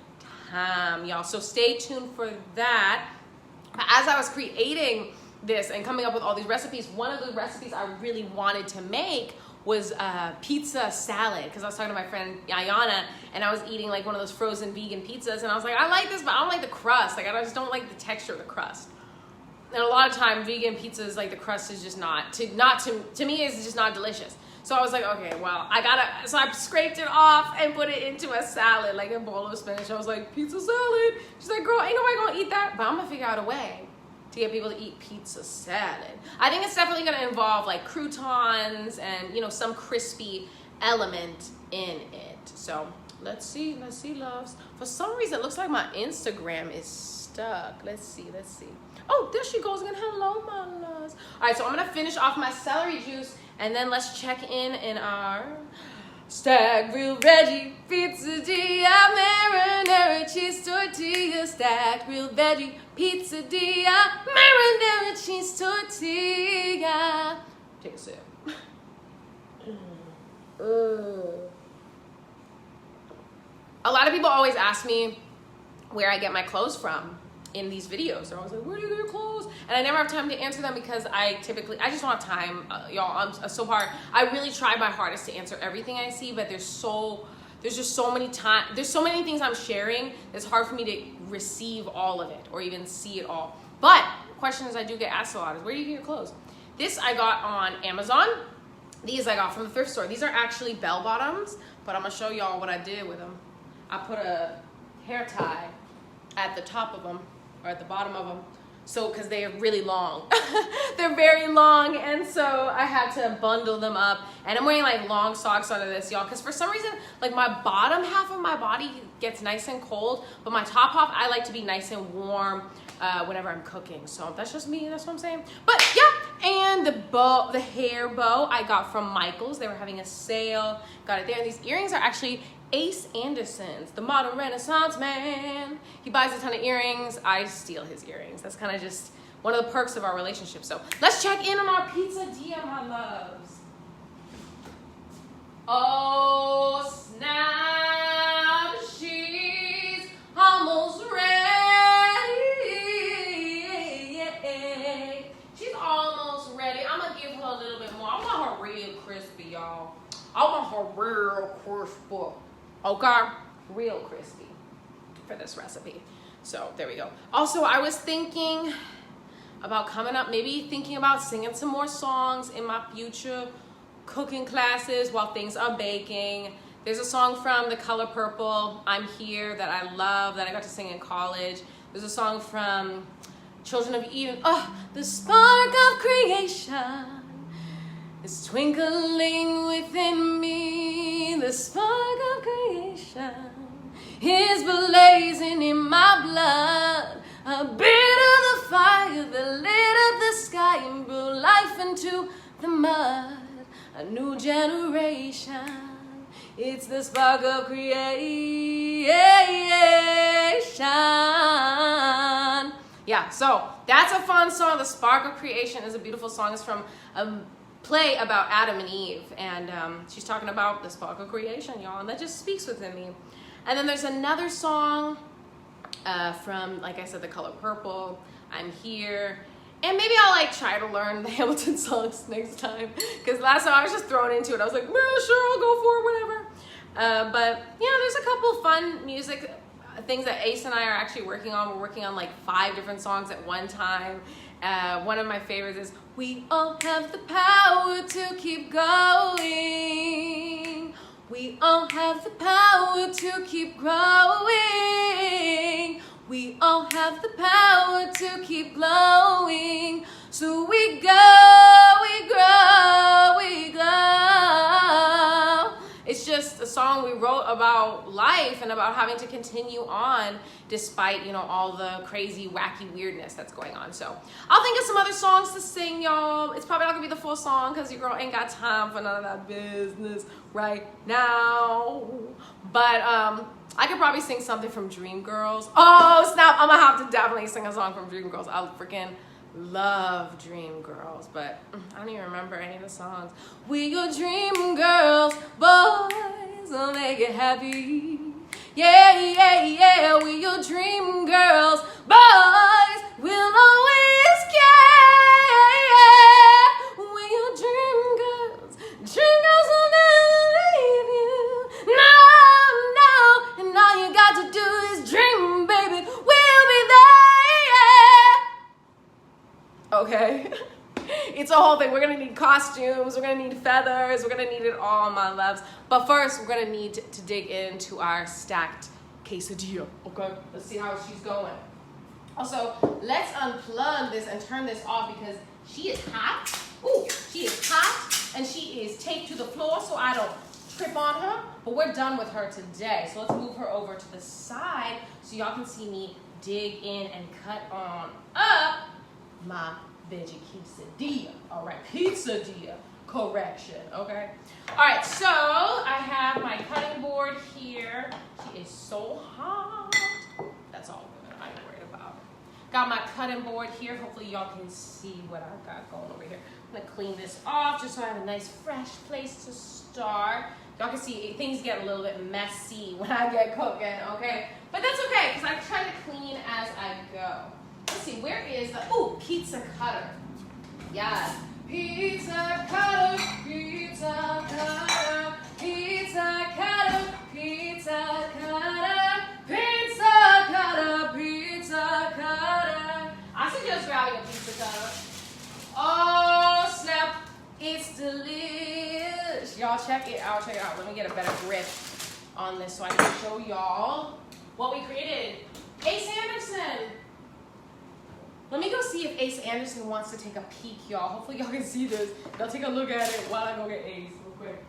[SPEAKER 1] time, y'all. So stay tuned for that. As I was creating this and coming up with all these recipes, one of the recipes I really wanted to make was pizza salad, because I was talking to my friend Ayana, and I was eating like one of those frozen vegan pizzas, and I was like, I like this, but I don't like the crust. Like, I just don't like the texture of the crust. And a lot of time, vegan pizzas, like, the crust is just to me, it's just not delicious. So I was like, okay, well, so I scraped it off and put it into a salad, like a bowl of spinach. I was like, pizza salad. She's like, girl, ain't nobody gonna eat that, but I'm gonna figure out a way to get people to eat pizza salad. I think it's definitely gonna involve like croutons and, you know, some crispy element in it. So let's see, loves. For some reason, it looks like my Instagram is stuck. Let's see. Oh, there she goes again. Hello, my loves. All right, so I'm gonna finish off my celery juice, and then let's check in our stacked veggie pizzadilla, marinara cheese tortilla. Stacked veggie pizzadilla, marinara cheese tortilla. Take a sip. A lot of people always ask me where I get my clothes from in these videos. They're always like, where do you get your clothes? And I never have time to answer them because I just don't have time, y'all. I'm so hard. I really try my hardest to answer everything I see, but there's just so many things I'm sharing. It's hard for me to receive all of it or even see it all. But questions I do get asked a lot is, where do you get your clothes? This I got on Amazon. These I got from the thrift store. These are actually bell bottoms, but I'm gonna show y'all what I did with them. I put a hair tie at the top of them, or at the bottom of them, so because they are really long. They're very long, and so I had to bundle them up, and I'm wearing like long socks under this, y'all, because for some reason, like, my bottom half of my body gets nice and cold, but my top half, I like to be nice and warm whenever I'm cooking. So that's just me, that's what I'm saying. But yeah, and the hair bow I got from Michael's. They were having a sale, got it there. And these earrings are actually Ace Anderson's, the modern Renaissance man. He buys a ton of earrings. I steal his earrings. That's kind of just one of the perks of our relationship. So let's check in on our pizzadilla, my loves. Oh, snap, she's almost ready. She's almost ready. I'm gonna give her a little bit more. I want her real crispy, y'all. I want her real crispy. Okay, real crispy. for this recipe. So there we go. Also, I was thinking about coming up, maybe thinking about singing some more songs in my future cooking classes while things are baking. There's a song from The Color Purple, I'm Here, that I love, that I got to sing in college. There's a song from Children of Eden, oh, the spark of creation is twinkling within me. The spark of creation is blazing in my blood. A bit of the fire that lit up the sky and blew life into the mud. A new generation, it's the spark of creation. Yeah, so that's a fun song. The Spark of Creation is a beautiful song. It's from a play about Adam and Eve, and she's talking about the spark of creation, y'all, and that just speaks within me. And then there's another song from, like I said, The Color Purple, I'm Here. And maybe I'll like try to learn the Hamilton songs next time, because last time I was just thrown into it. I was like, well, sure, I'll go for it, whatever. But you know, there's a couple fun music things that Ace and I are actually working on. We're working on like 5 different songs at one time. One of my favorites is We All Have the Power to Keep Going. We all have the power to keep growing. We all have the power to keep glowing. So we go, we grow, we glow. It's just a song we wrote about life and about having to continue on despite, you know, all the crazy, wacky weirdness that's going on. So I'll think of some other songs to sing, y'all. It's probably not gonna be the full song because your girl ain't got time for none of that business right now. But I could probably sing something from Dreamgirls. Oh snap, I'm gonna have to definitely sing a song from Dreamgirls. I freaking love Dreamgirls, but I don't even remember any of the songs. We your dream girls, boys, will make it happy. Yeah, yeah, yeah, we your dream girls, boys, we'll always care. We your dream girls will never leave you. No, no, and all you got to do is dream, baby, we'll be there. Okay. It's a whole thing. We're gonna need costumes, we're gonna need feathers, we're gonna need it all, my loves. But first, we're gonna need to dig into our stacked quesadilla. Okay, let's see how she's going. Also, let's unplug this and turn this off because she is hot. Ooh, she is hot and she is taped to the floor so I don't trip on her. But we're done with her today. So let's move her over to the side so y'all can see me dig in and cut on up my veggie quesadilla. All right, pizzadilla, correction, okay? All right, so I have my cutting board here. She is so hot. That's all good, I ain't worried about it. Got my cutting board here. Hopefully y'all can see what I've got going over here. I'm gonna clean this off just so I have a nice fresh place to start. Y'all can see things get a little bit messy when I get cooking, okay? But that's okay, because I try to clean as I go. Let's see, where is the, ooh, pizza cutter. Yes. Pizza cutter, pizza cutter, pizza cutter, pizza cutter, pizza cutter, pizza cutter. I suggest grabbing a pizza cutter. Oh, snap. It's delicious. Y'all check it out, check it out. Let me get a better grip on this so I can show y'all what we created. Ace Anderson. Let me go see if Ace Anderson wants to take a peek, y'all. Hopefully y'all can see this. Y'all take a look at it while I go get Ace real quick.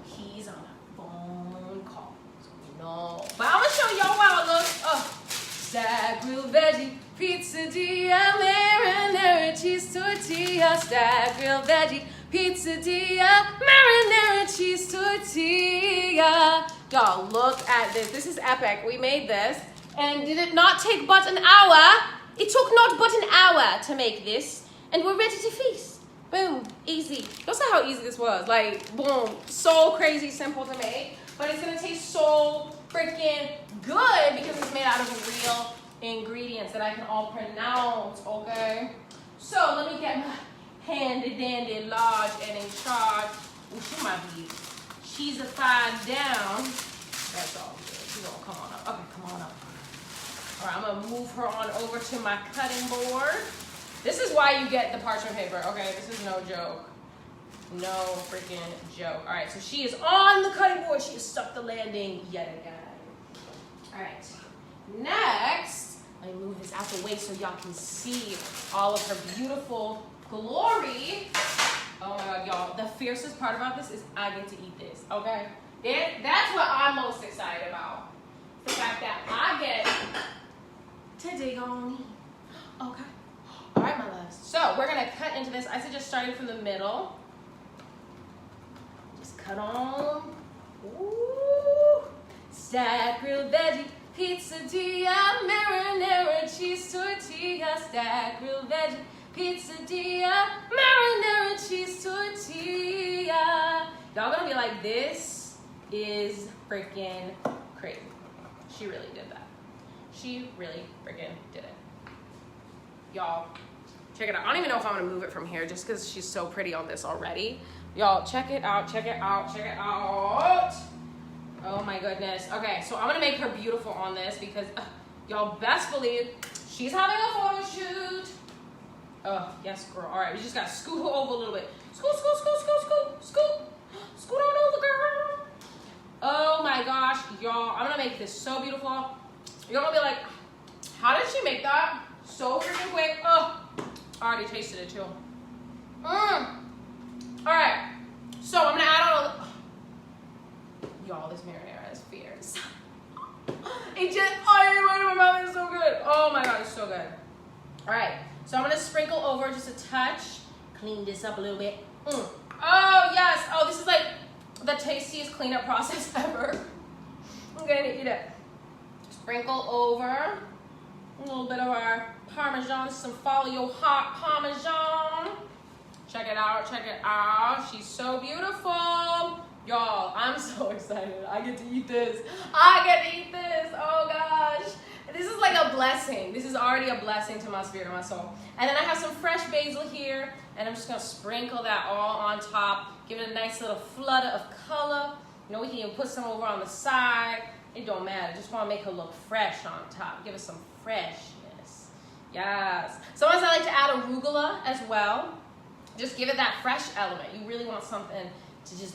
[SPEAKER 1] He's on a phone call, so no. But I'm gonna show y'all how it looks. Oh, stacked grilled veggie pizzadilla, marinara cheese tortilla, stacked grilled veggie pizzadilla, marinara cheese tortilla. Y'all, look at this. This is epic. We made this, and did it not take but an hour? It took not but an hour to make this, and we're ready to feast. Boom, easy. Don't say how easy this was. Like, boom, so crazy simple to make, but it's gonna taste so freaking good because it's made out of real ingredients that I can all pronounce, okay? So let me get my handy dandy, large, and in charge. Ooh, she might be cheesified down. That's all good. She's gonna come on up. Okay, come on up. All right, I'm gonna move her on over to my cutting board. This is why you get the parchment paper, okay? This is no joke. No freaking joke. All right, so she is on the cutting board. She has stuck the landing yet again. All right, next, let me move this out the way so y'all can see all of her beautiful glory. Oh my God, y'all, the fiercest part about this is I get to eat this, okay? That's what I'm most excited about. The fact that I get to dig on me. Okay. All right, my loves. So we're gonna cut into this. I suggest starting from the middle. Just cut on. Ooh. Stacked grilled veggie pizzadilla, marinara cheese tortilla. Stacked grilled veggie pizzadilla, marinara cheese tortilla. Y'all gonna be like, this is freaking crazy. She really did that. She really freaking did it. Y'all, check it out. I don't even know if I'm gonna move it from here just because she's so pretty on this already. Y'all, check it out, check it out, check it out. Oh my goodness. Okay, so I'm gonna make her beautiful on this because y'all best believe she's having a photo shoot. Oh, yes, girl. All right, we just gotta scoot her over a little bit. Scoot, scoot, scoot, scoot, scoot, scoot. Scoot on over, girl. Oh my gosh, y'all, I'm gonna make this so beautiful. You're gonna be like, how did she make that so freaking quick? Oh, I already tasted it too. All right, so I'm gonna add on y'all, this marinara is fierce. It just, oh, my mouth is so good. Oh my God, it's so good. All right, so I'm gonna sprinkle over just a touch, clean this up a little bit. Oh yes, oh, this is like the tastiest cleanup process ever. I'm gonna eat it. Sprinkle over a little bit of our Parmesan, some follow your hot Parmesan. Check it out, check it out. She's so beautiful. Y'all, I'm so excited. I get to eat this. I get to eat this, oh gosh. This is like a blessing. This is already a blessing to my spirit and my soul. And then I have some fresh basil here, and I'm just gonna sprinkle that all on top, give it a nice little flutter of color. You know, we can even put some over on the side. It don't matter, just wanna make her look fresh on top. Give us some freshness, yes. Sometimes I like to add arugula as well. Just give it that fresh element. You really want something to just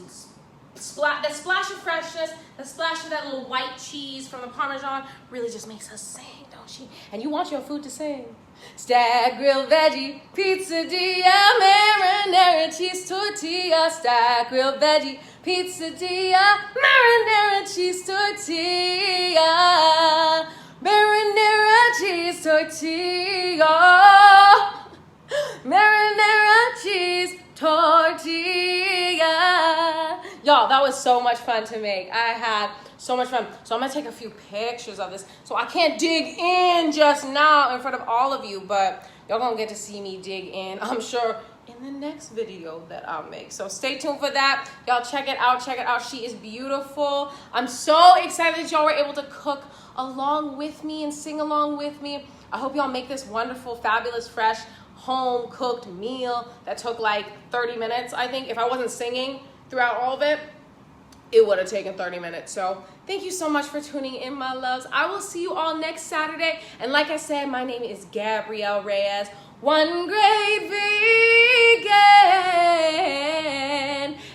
[SPEAKER 1] that splash of freshness, the splash of that little white cheese from the Parmesan really just makes us sing, don't she? And you want your food to sing. Stacked grilled veggie pizzadilla, marinara cheese tortilla. Stacked grilled veggie pizzadilla, marinara cheese tortilla. Marinara cheese tortilla. Marinara cheese tortilla. Y'all, that was so much fun to make. I had so much fun. So I'm gonna take a few pictures of this. So I can't dig in just now in front of all of you, but y'all gonna get to see me dig in, I'm sure, in the next video that I'll make. So stay tuned for that. Y'all check it out, check it out. She is beautiful. I'm so excited that y'all were able to cook along with me and sing along with me. I hope y'all make this wonderful, fabulous, fresh, home-cooked meal that took like 30 minutes, I think. If I wasn't singing throughout all of it, it would have taken 30 minutes. So thank you so much for tuning in, my loves. I will see you all next Saturday. And like I said, my name is Gabrielle Reyes, one great vegan.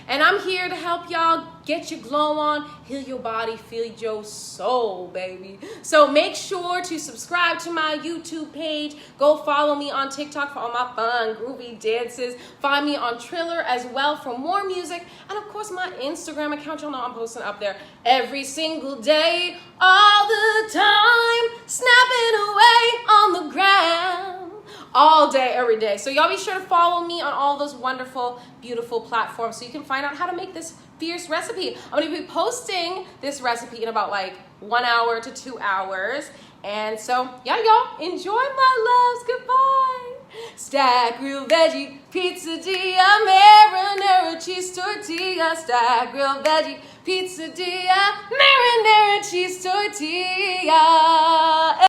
[SPEAKER 1] And I'm here to help y'all get your glow on, heal your body, feed your soul, baby. So make sure to subscribe to my YouTube page. Go follow me on TikTok for all my fun, groovy dances. Find me on Triller as well for more music. And of course, my Instagram account, y'all know I'm posting up there every single day, all the time, snapping away on the ground. All day, every day. So y'all be sure to follow me on all those wonderful, beautiful platforms so you can find out how to make this fierce recipe. I'm gonna be posting this recipe in about like 1 hour to 2 hours. And so, yeah, y'all, enjoy, my loves. Goodbye. Stacked grilled veggie pizzadilla, marinara cheese tortilla. Stacked grilled veggie pizzadilla, marinara cheese tortilla.